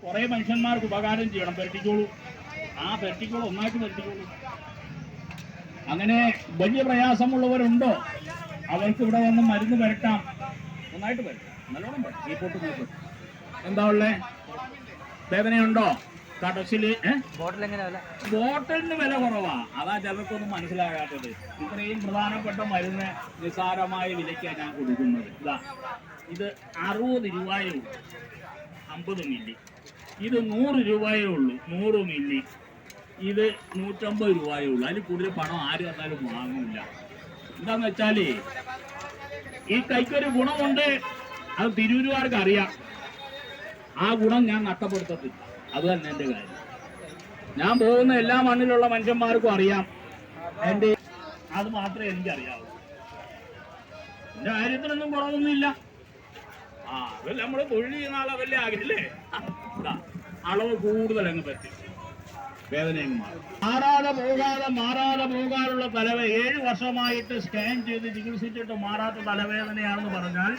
കുറെ മനുഷ്യന്മാർക്ക് ഉപകാരം ചെയ്യണം. പെരട്ടിക്കോളൂ, ആ പെരട്ടിക്കോളൂ, ഒന്നായിട്ട് പെരട്ടിക്കോളൂ. അങ്ങനെ വലിയ പ്രയാസമുള്ളവരുണ്ടോ അവർക്ക് ഇവിടെ വന്ന് മരുന്ന് പെരട്ടാം. ഒന്നായിട്ട് പെരട്ടാം, നല്ലോണം പെരട്ടാം. ഈ പൊട്ട് നോക്ക്, എന്താ ഉള്ളേ? വേദനയുണ്ടോ? കടച്ചില് ബോട്ടിലിന് വില കുറവാ. അതാ ചിലർക്കൊന്നും മനസ്സിലാകാത്തത്. ഇത്രയും പ്രധാനപ്പെട്ട മരുന്ന് നിസ്സാരമായ വിലയ്ക്കാണ് ഞാൻ കൊടുക്കുന്നത്. ഇതാ, ഇത് 60 രൂപയേ ഉള്ളൂ, 50 മില്ലി. ഇത് 100 രൂപയേ ഉള്ളൂ, 100 മില്ലി. ഇത് 150 രൂപയേ ഉള്ളൂ. അതിൽ കൂടുതൽ പണം ആര് വന്നാലും വാങ്ങില്ല. എന്താന്ന് വെച്ചാല് ഈ കൈക്കൊരു ഗുണമുണ്ട്, അത് തിരൂരുകാർക്ക് അറിയാം. ആ ഗുണം ഞാൻ നഷ്ടപ്പെടുത്തത്തില്ല. അത് തന്നെ എൻ്റെ കാര്യം. ഞാൻ പോകുന്ന എല്ലാ മണ്ണിലുള്ള മനുഷ്യന്മാർക്കും അറിയാം. എൻ്റെ അത് മാത്രമേ എനിക്കറിയാവൂ. എൻ്റെ കാര്യത്തിനൊന്നും കുറവൊന്നുമില്ല. അതല്ല നമ്മള് തൊഴിൽ ചെയ്യുന്ന ആളെ വലിയ ആകില്ലേ, അളവ് കൂടുതൽ അങ്ങ് പറ്റും, വേദനയും മാറും. മാറാതെ പോകാനുള്ള തലവേദന 7 വർഷമായിട്ട് സ്കാൻ ചെയ്ത് ചികിത്സിച്ചിട്ട് മാറാത്ത തലവേദനയാണെന്ന് പറഞ്ഞാൽ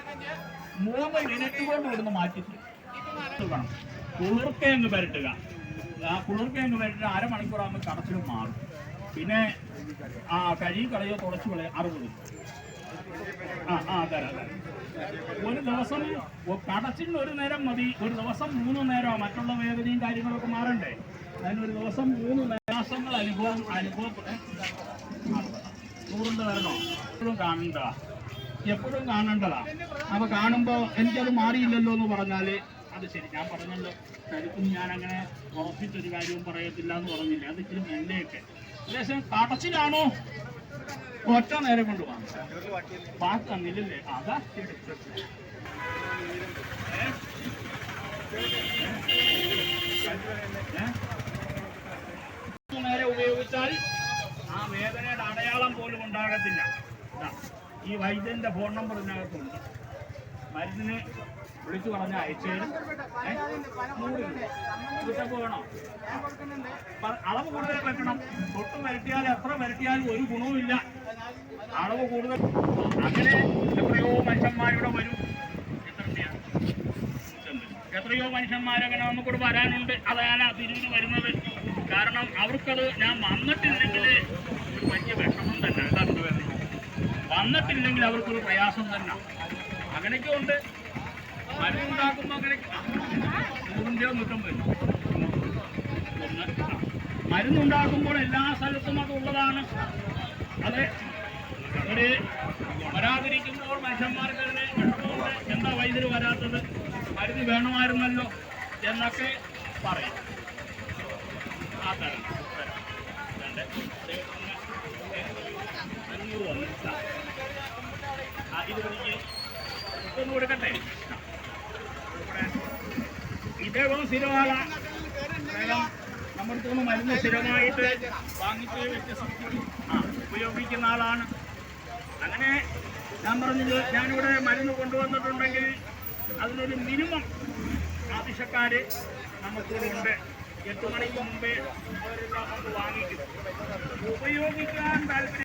3 മിനിറ്റ് കൊണ്ട് ഇവിടുന്ന് മാറ്റി തരും. കുളിർക്കയങ്ങ് പരട്ടുക. ആ കുളിർക്കയങ്ങ് പരട്ടുക, അരമണിക്കൂറാകുമ്പോൾ കടച്ചിലും മാറും. പിന്നെ കഴുകി കളയോ തുടച്ചു കളയോ 60. തരാം. ഒരു ദിവസം കടച്ചിന് ഒരു നേരം മതി. ഒരു ദിവസം 3 നേരം മറ്റുള്ള വേദനയും കാര്യങ്ങളൊക്കെ മാറണ്ടേ. അതിനൊരു ദിവസം 3 മാസങ്ങൾ അനുഭവപ്പെടേ. 100 വരണോ? എപ്പോഴും കാണണ്ടതാ. അപ്പൊ കാണുമ്പോ എനിക്കത് മാറിയില്ലല്ലോ എന്ന് പറഞ്ഞാല് അത് ശരി. ഞാൻ പറഞ്ഞല്ലോ, കരുത്തും ഞാൻ അങ്ങനെ ഉറപ്പിച്ചൊരു കാര്യവും പറയത്തില്ല എന്ന് പറഞ്ഞില്ല. അത് ഇച്ചിരി മെല്ലെയൊക്കെ ഏകദേശം കടച്ചിലാണോ ഒറ്റ നേരം കൊണ്ട് വാങ്ങി തന്നില്ലല്ലേ. അതാ നേരെ ഉപയോഗിച്ചാൽ ആ വേദനയുടെ അടയാളം പോലും ഉണ്ടാകത്തില്ല. ഈ വൈദ്യന്റെ ഫോൺ നമ്പർ ഇതിനകത്തുണ്ട്. മരുന്നിന് വിളിച്ചു പറഞ്ഞ അയച്ചേരും. 100 രൂപ വേണോ? അളവ് കൂടുതൽ വെക്കണം. തൊട്ട് വരട്ടിയാൽ എത്ര വരട്ടിയാലും ഒരു ഗുണവുമില്ല. അളവ് കൂടുതൽ. അങ്ങനെ എത്രയോ മനുഷ്യന്മാരിവിടെ വരും. എത്രയോ മനുഷ്യന്മാരങ്ങനെ നമുക്കിവിടെ വരാനുണ്ട്. അതാണ് തിരിഞ്ഞു വരുന്നത്. കാരണം അവർക്കത് ഞാൻ വന്നിട്ടില്ലെങ്കിൽ ഒരു വലിയ വിഷമം തന്നെ. വന്നിട്ടില്ലെങ്കിൽ അവർക്കൊരു പ്രയാസം തന്നെ. അങ്ങനെയൊക്കെ ഉണ്ട്. മരുന്നുണ്ടാക്കുമ്പോൾ അങ്ങനെയൊക്കെ 150 മരുന്നുണ്ടാക്കുമ്പോൾ എല്ലാ സ്ഥലത്തും അത് ഉള്ളതാണ്. അത് ഒരു വരാതിരിക്കുമ്പോൾ മനുഷ്യന്മാർക്ക് അതിന് വിഷമമുണ്ട്. എന്താ വൈദ്യുതി വരാത്തത്, മരുന്ന് വേണമായിരുന്നല്ലോ എന്നൊക്കെ പറയും. ആ തരം 500 വന്നു. ഇത് എനിക്ക് ഒന്ന് കൊടുക്കട്ടെ. ഇദ്ദേഹം സ്ഥിരമാണ്. നമ്മുടെ അടുത്ത് മരുന്ന് സ്ഥിരമായിട്ട് വാങ്ങിച്ച് ഉപയോഗിക്കുന്ന ആളാണ്. അങ്ങനെ ഞാൻ പറഞ്ഞത്, ഞാനിവിടെ മരുന്ന് കൊണ്ടുവന്നിട്ടുണ്ടെങ്കിൽ അതിനൊരു മിനിമം ആവശ്യക്കാർ നമുക്കിവിടെ ഉണ്ട്. 8 മണിക്ക് മുമ്പേ അവരെല്ലാം നമുക്ക് വാങ്ങിക്കും. ഉപയോഗിക്കാൻ താല്പര്യം